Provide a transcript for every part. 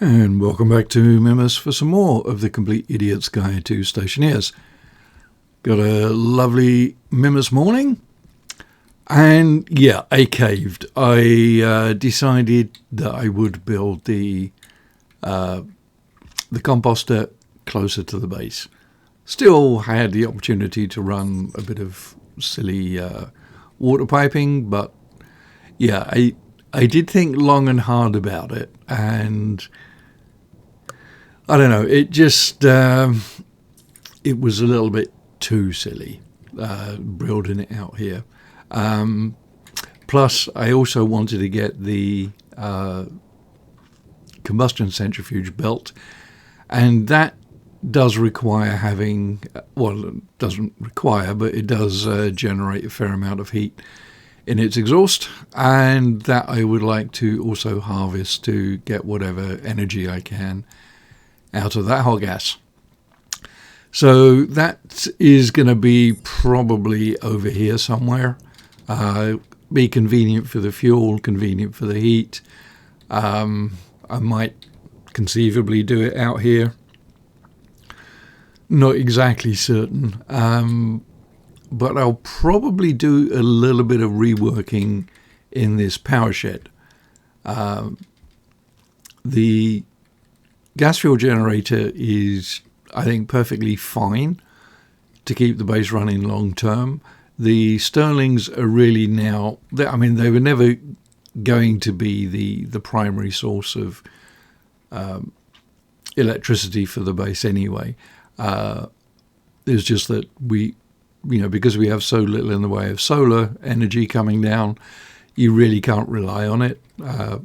And welcome back to Mimas for some more of the Complete Idiot's Guide to Stationeers. Got a lovely Mimas morning, and yeah, I caved. I decided that I would build the composter closer to the base. Still had the opportunity to run a bit of silly water piping, but yeah, I did think long and hard about it, and I don't know, it just, it was a little bit too silly, building it out here. Plus, I also wanted to get the combustion centrifuge built, and that does require having, well, it doesn't require, but it does generate a fair amount of heat in its exhaust, and that I would like to also harvest to get whatever energy I can out of that hot gas. So that is going to be probably over here somewhere. Be convenient for the fuel, convenient for the heat. I might conceivably do it out here. Not exactly certain. But I'll probably do a little bit of reworking in this power shed. The gas fuel generator is, I think, perfectly fine to keep the base running long term. The Stirlings are really now, I mean, they were never going to be the primary source of electricity for the base anyway. It's just that because we have so little in the way of solar energy coming down, you really can't rely on it. I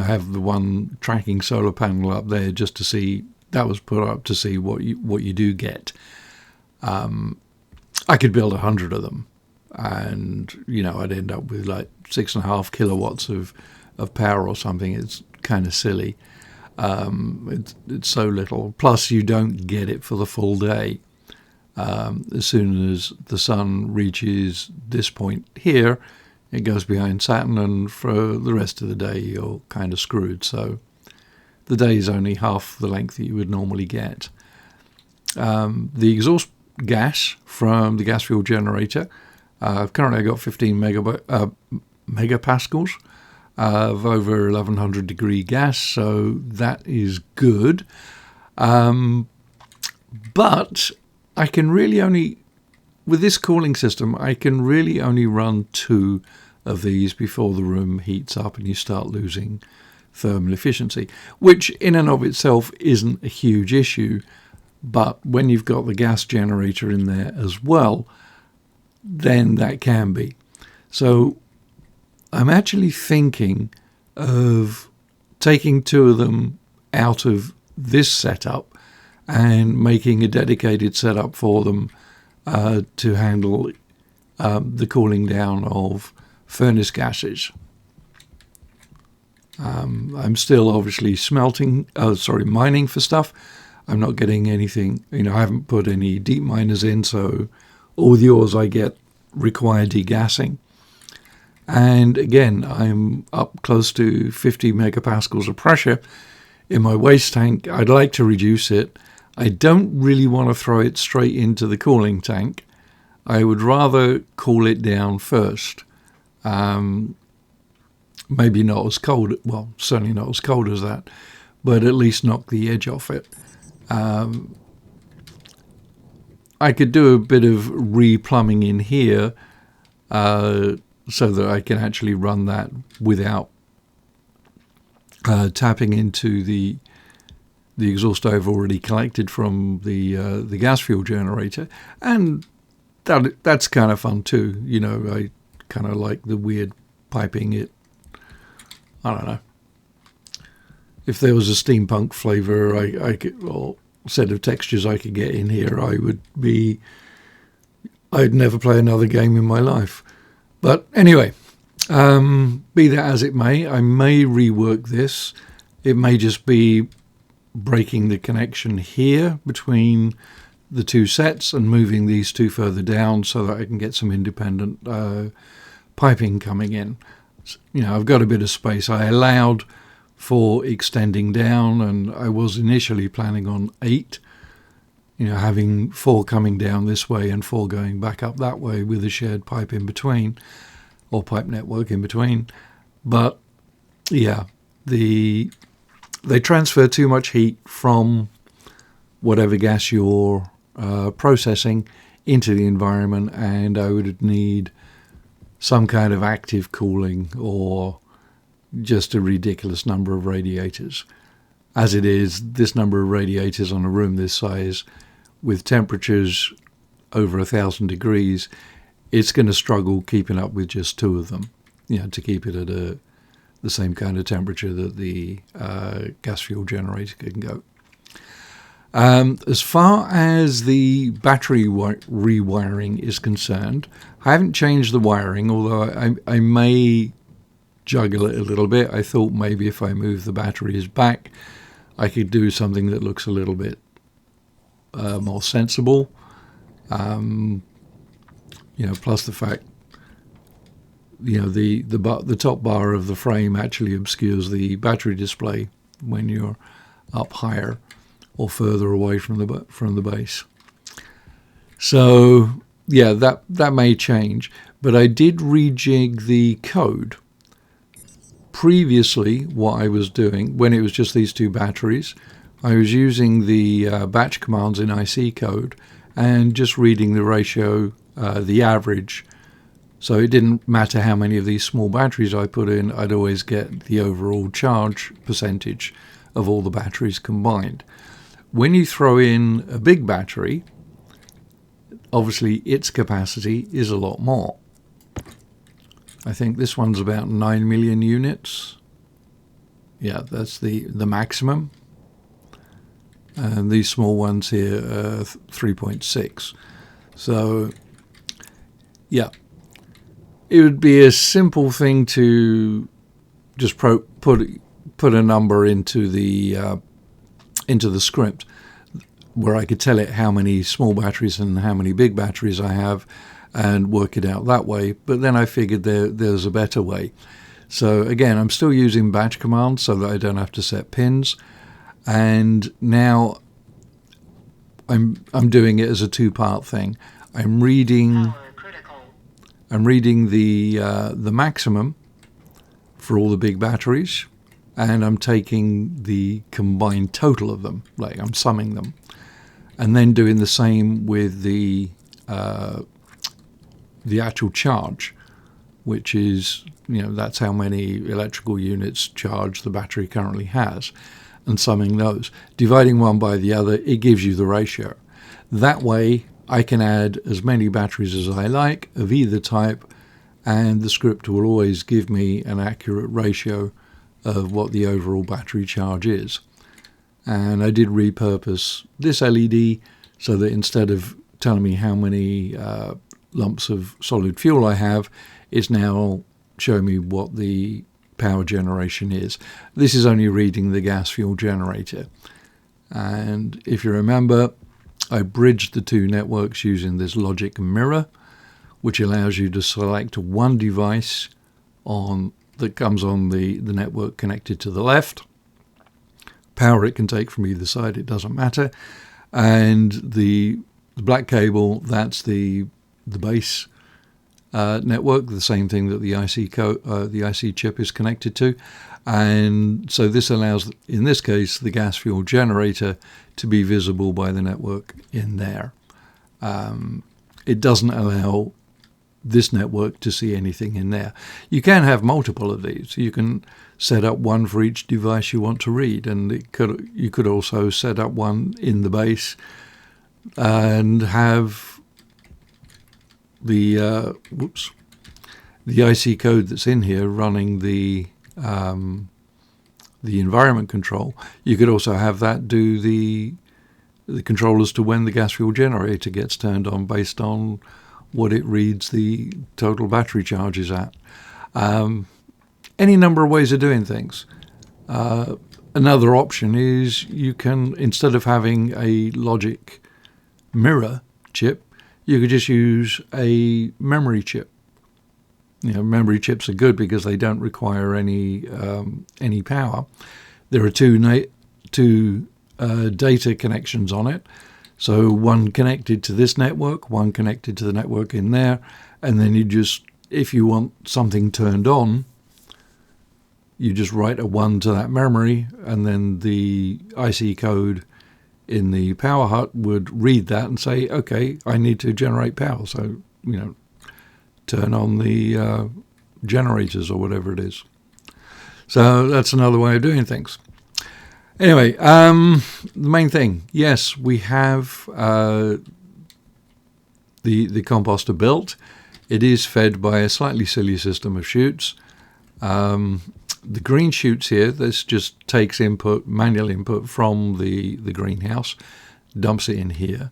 have the one tracking solar panel up there just to see, that was put up to see what you do get. I could build 100 of them, and I'd end up with like 6.5 kilowatts of power or something. It's kind of silly. It's so little. Plus, you don't get it for the full day. As soon as the sun reaches this point here, it goes behind Saturn, and for the rest of the day you're kind of screwed. So the day is only half the length that you would normally get. The exhaust gas from the gas fuel generator, currently I've got 15 megapascals of over 1100 degree gas, so that is good. But I can really only, with this cooling system, I can really only run 2 of these before the room heats up and you start losing thermal efficiency, which in and of itself isn't a huge issue. But when you've got the gas generator in there as well, then that can be. So I'm actually thinking of taking 2 of them out of this setup and making a dedicated setup for them to handle the cooling down of furnace gases. I'm still obviously mining for stuff. I'm not getting anything, I haven't put any deep miners in, so all the ores I get require degassing. And again, I'm up close to 50 megapascals of pressure in my waste tank. I'd like to reduce it. I don't really want to throw it straight into the cooling tank. I would rather cool it down first. Maybe not as cold, well, certainly not as cold as that, but at least knock the edge off it. I could do a bit of replumbing in here so that I can actually run that without tapping into the exhaust I've already collected from the gas fuel generator, and that's kind of fun too. I kind of like the weird piping. It, I don't know. If there was a steampunk flavor, I could, or set of textures I could get in here, I'd never play another game in my life. But anyway, be that as it may, I may rework this. It may just be breaking the connection here between the 2 sets and moving these 2 further down so that I can get some independent piping coming in. I've got a bit of space. I allowed for extending down, and I was initially planning on 8, having 4 coming down this way and 4 going back up that way with a shared pipe in between, or pipe network in between. But yeah, they transfer too much heat from whatever gas you're processing into the environment, and I would need some kind of active cooling or just a ridiculous number of radiators. As it is, this number of radiators on a room this size with temperatures over 1,000 degrees, it's going to struggle keeping up with just 2 of them, to keep it at the same kind of temperature that the gas fuel generator can go. As far as the battery rewiring is concerned, I haven't changed the wiring, although I may juggle it a little bit. I thought maybe if I move the batteries back, I could do something that looks a little bit more sensible. Plus the fact, the top bar of the frame actually obscures the battery display when you're up higher or further away from the base. So yeah, that may change. But I did rejig the code. Previously, what I was doing, when it was just these 2 batteries, I was using the batch commands in IC code and just reading the ratio, the average. So it didn't matter how many of these small batteries I put in, I'd always get the overall charge percentage of all the batteries combined. When you throw in a big battery, obviously its capacity is a lot more. I think this one's about 9 million units. Yeah, that's the maximum. And these small ones here are 3.6. So, yeah, it would be a simple thing to just put a number into the script where I could tell it how many small batteries and how many big batteries I have, and work it out that way. But then I figured there's a better way. So again, I'm still using batch commands so that I don't have to set pins. And now I'm doing it as a 2-part thing. I'm reading the maximum for all the big batteries, and I'm taking the combined total of them, like I'm summing them, and then doing the same with the actual charge, which is, that's how many electrical units charge the battery currently has, and summing those. Dividing one by the other, it gives you the ratio. That way, I can add as many batteries as I like of either type, and the script will always give me an accurate ratio of what the overall battery charge is. And I did repurpose this LED so that instead of telling me how many lumps of solid fuel I have, it's now showing me what the power generation is. This is only reading the gas fuel generator. And if you remember, I bridged the 2 networks using this logic mirror, which allows you to select one device that comes on the network connected to the left. Power it can take from either side, it doesn't matter. And the black cable, that's the base network, the same thing that the IC chip is connected to. And so this allows, in this case, the gas fuel generator to be visible by the network in there. It doesn't allow this network to see anything in there. You can have multiple of these. You can set up one for each device you want to read, and you could also set up one in the base and have the IC code that's in here running the environment control. You could also have that do the control as to when the gas fuel generator gets turned on based on what it reads the total battery charges at. Any number of ways of doing things. Another option is you can, instead of having a logic mirror chip, you could just use a memory chip. memory chips are good because they don't require any power. There are two data connections on it. So one connected to this network, one connected to the network in there, and then you just, if you want something turned on, you just write a 1 to that memory, and then the IC code in the power hut would read that and say, okay, I need to generate power. So, turn on the generators or whatever it is. So that's another way of doing things. Anyway, the main thing, yes, we have the composter built. It is fed by a slightly silly system of chutes. The green chutes here, this just takes manual input from the greenhouse, dumps it in here.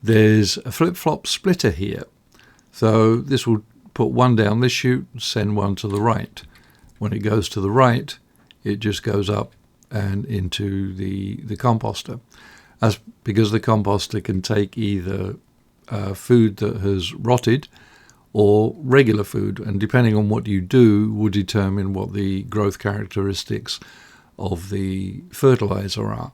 There's a flip-flop splitter here. So this will put one down this chute, send one to the right. When it goes to the right, it just goes up and into the composter. That's because the composter can take either food that has rotted or regular food, and depending on what you do will determine what the growth characteristics of the fertilizer are.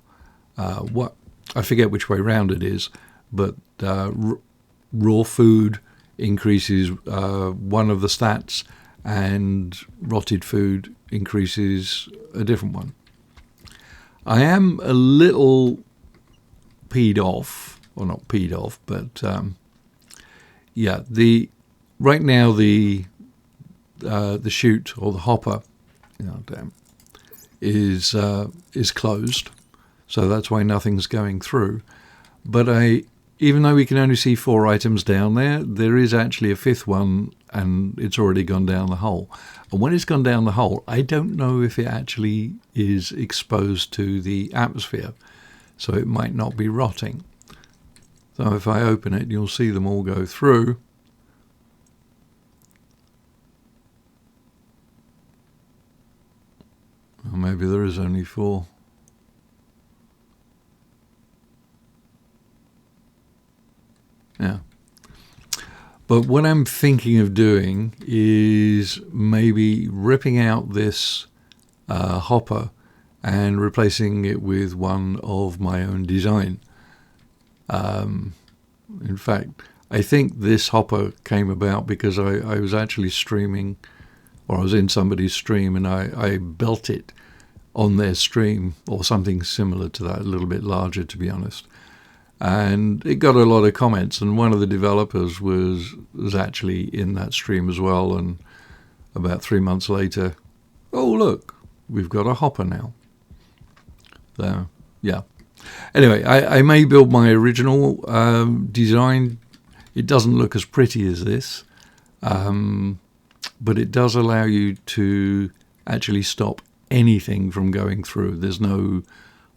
What I forget which way round it is, but raw food increases one of the stats, and rotted food increases a different one. I am a little peed off, or not peed off, but right now the chute or the hopper, is closed, so that's why nothing's going through. But even though we can only see 4 items down there, there is actually a 5th one, and it's already gone down the hole. And when it's gone down the hole, I don't know if it actually is exposed to the atmosphere, so it might not be rotting. So if I open it, you'll see them all go through. Or maybe there is only 4. Yeah. But what I'm thinking of doing is maybe ripping out this hopper and replacing it with one of my own design. In fact, I think this hopper came about because I was actually streaming, or I was in somebody's stream, and I built it on their stream, or something similar to that, a little bit larger, to be honest. And it got a lot of comments, and one of the developers was actually in that stream as well. And about 3 months later, oh look, we've got a hopper now. So yeah. Anyway, I may build my original design. It doesn't look as pretty as this, but it does allow you to actually stop anything from going through. There's no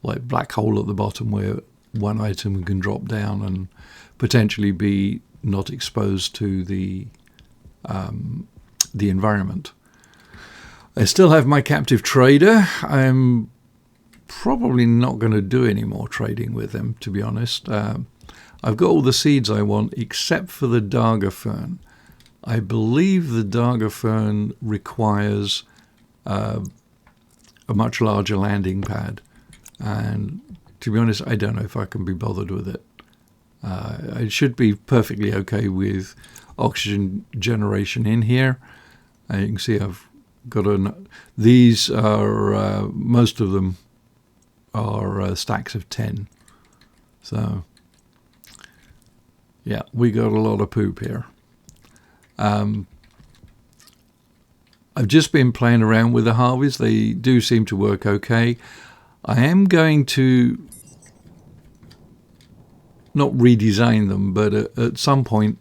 like black hole at the bottom where one item can drop down and potentially be not exposed to the environment. I still have my captive trader. I'm probably not going to do any more trading with them, to be honest. I've got all the seeds I want except for the Darga fern. I believe the Darga fern requires a much larger landing pad, and to be honest, I don't know if I can be bothered with it. I should be perfectly okay with oxygen generation in here. You can see I've got these are, most of them are stacks of 10. So, yeah, we got a lot of poop here. I've just been playing around with the Harveys. They do seem to work okay. I am going to not redesign them, but at some point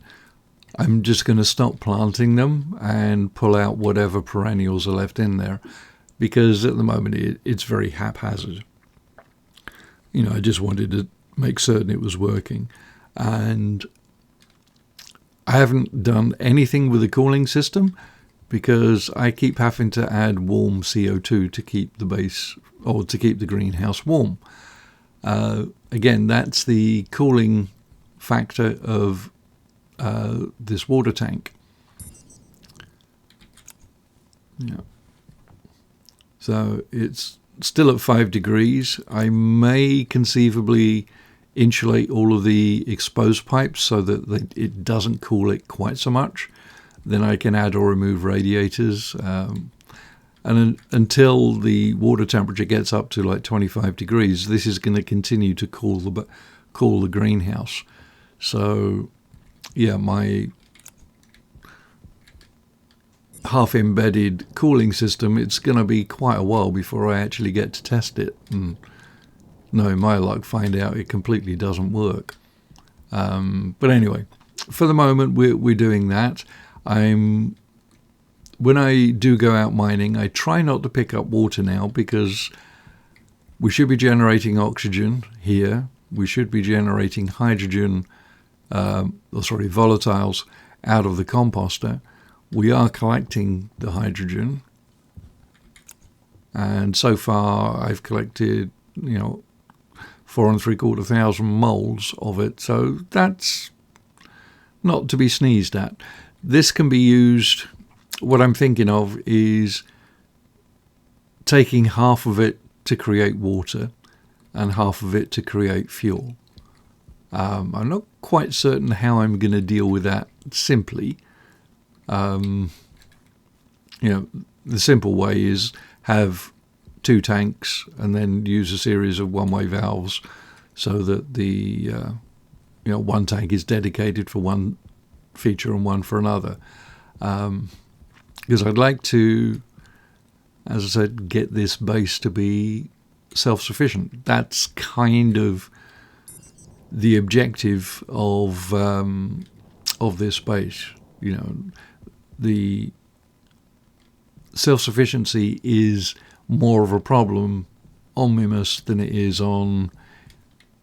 I'm just going to stop planting them and pull out whatever perennials are left in there, because at the moment it's very haphazard. I just wanted to make certain it was working. And I haven't done anything with the cooling system because I keep having to add warm CO2 to keep the base, or to keep the greenhouse warm. Again, that's the cooling factor of this water tank. Yeah. So it's still at 5 degrees. I may conceivably insulate all of the exposed pipes so that it doesn't cool it quite so much. Then I can add or remove radiators. Until the water temperature gets up to like 25 degrees, this is going to continue to cool the greenhouse. So, yeah, my half-embedded cooling system, it's going to be quite a while before I actually get to test it. And knowing my luck, find out it completely doesn't work. But anyway, for the moment, we're doing that. When I do go out mining, I try not to pick up water now because we should be generating oxygen here. We should be generating hydrogen, volatiles out of the composter. We are collecting the hydrogen. And so far I've collected, 4,750 moles of it. So that's not to be sneezed at. This can be used. What I'm thinking of is taking half of it to create water and half of it to create fuel. I'm not quite certain how I'm going to deal with that simply. The simple way is have 2 tanks and then use a series of one-way valves so that the one tank is dedicated for one feature and one for another. Because I'd like to, as I said, get this base to be self-sufficient. That's kind of the objective of this base. The self-sufficiency is more of a problem on Mimas than it is on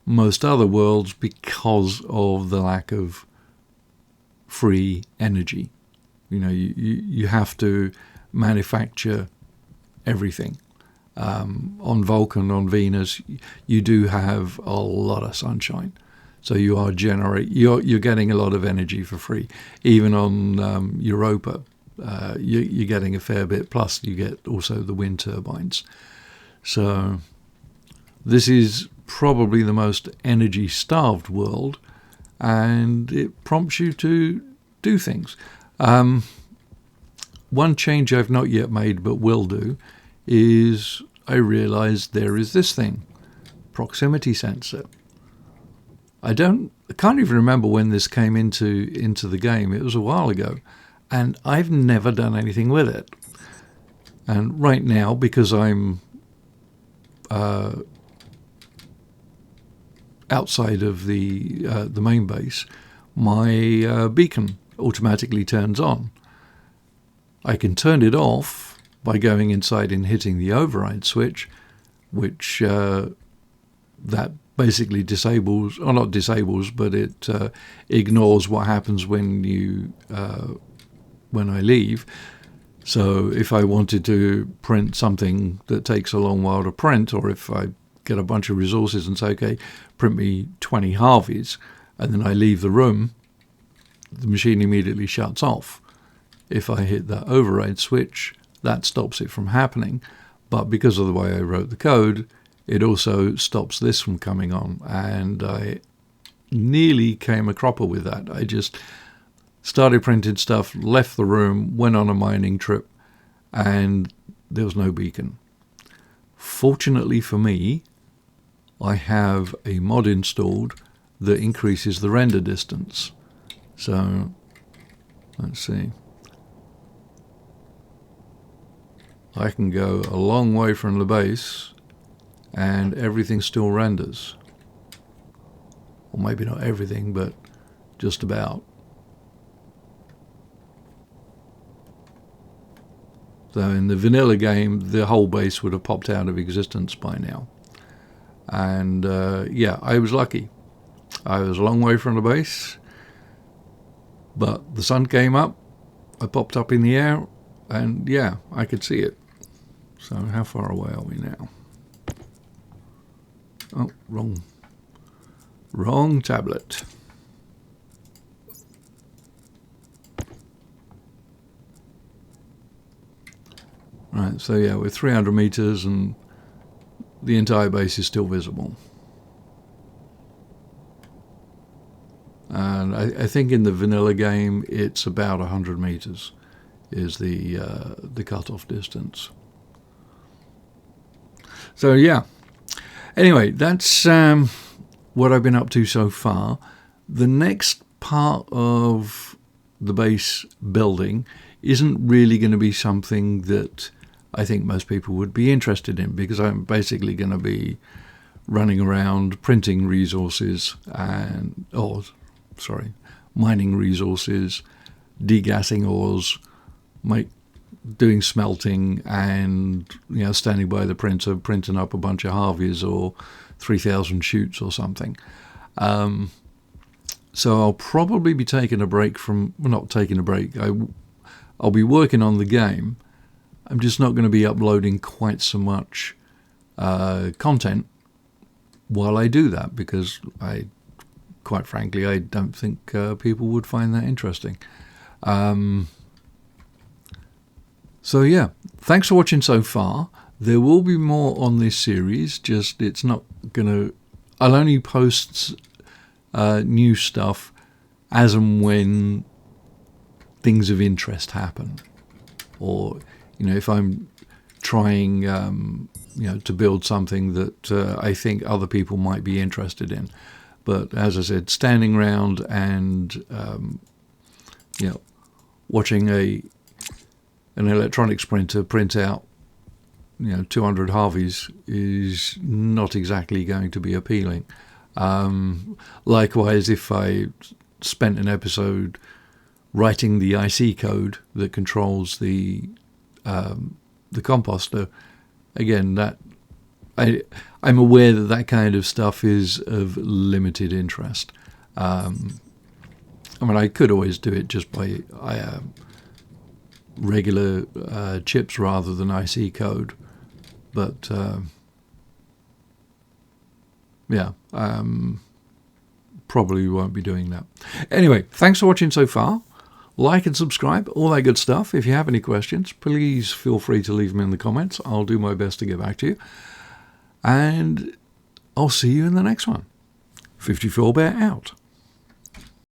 most other worlds because of the lack of free energy. You have to manufacture everything. On Vulcan, on Venus, you do have a lot of sunshine, so you're getting a lot of energy for free. Even on Europa, you're getting a fair bit. Plus, you get also the wind turbines. So this is probably the most energy-starved world, and it prompts you to do things. One change I've not yet made but will do is I realized there is this thing, proximity sensor. I can't even remember when this came into the game. It was a while ago, and I've never done anything with it. And right now, because I'm outside of the main base, my beacon automatically turns on. I can turn it off by going inside and hitting the override switch, which that basically disables, or not disables, but it ignores what happens when I leave. So if I wanted to print something that takes a long while to print, or if I get a bunch of resources and say, okay, print me 20 Harveys, and then I leave the room, the machine immediately shuts off. If I hit that override switch, that stops it from happening. But because of the way I wrote the code, it also stops this from coming on. And I nearly came a cropper with that. I just started printing stuff, left the room, went on a mining trip, and there was no beacon. Fortunately for me, I have a mod installed that increases the render distance. So, let's see. I can go a long way from the base and everything still renders. Or maybe not everything, but just about. So in the vanilla game, the whole base would have popped out of existence by now. And I was lucky. I was a long way from the base, but the sun came up, I popped up in the air, and I could see it. So how far away are we now? Oh, wrong tablet. Right, so yeah, we're 300 meters and the entire base is still visible. And I think in the vanilla game it's about 100 meters is the cutoff distance. So yeah. Anyway, that's what I've been up to so far. The next part of the base building isn't really going to be something that I think most people would be interested in, because I'm basically going to be running around printing resources and, mining resources, degassing ores, doing smelting, and standing by the printer printing up a bunch of Harveys or 3,000 shoots or something. So I'll probably be taking a break from, well, not taking a break, I'll be working on the game. I'm just not going to be uploading quite so much content while I do that, because quite frankly, I don't think people would find that interesting. So yeah, thanks for watching so far. There will be more on this series, just it's not gonna, I'll only post new stuff as and when things of interest happen, or if I'm trying to build something that I think other people might be interested in. But as I said, standing around and watching an electronics printer print out 200 Harveys is not exactly going to be appealing. Likewise, if I spent an episode writing the IC code that controls the composter, again, that I'm aware that kind of stuff is of limited interest. I could always do it just by regular chips rather than IC code, but probably won't be doing that. Anyway, thanks for watching so far. Like and subscribe, all that good stuff. If you have any questions, please feel free to leave them in the comments. I'll do my best to get back to you. And I'll see you in the next one. 54 Bear out.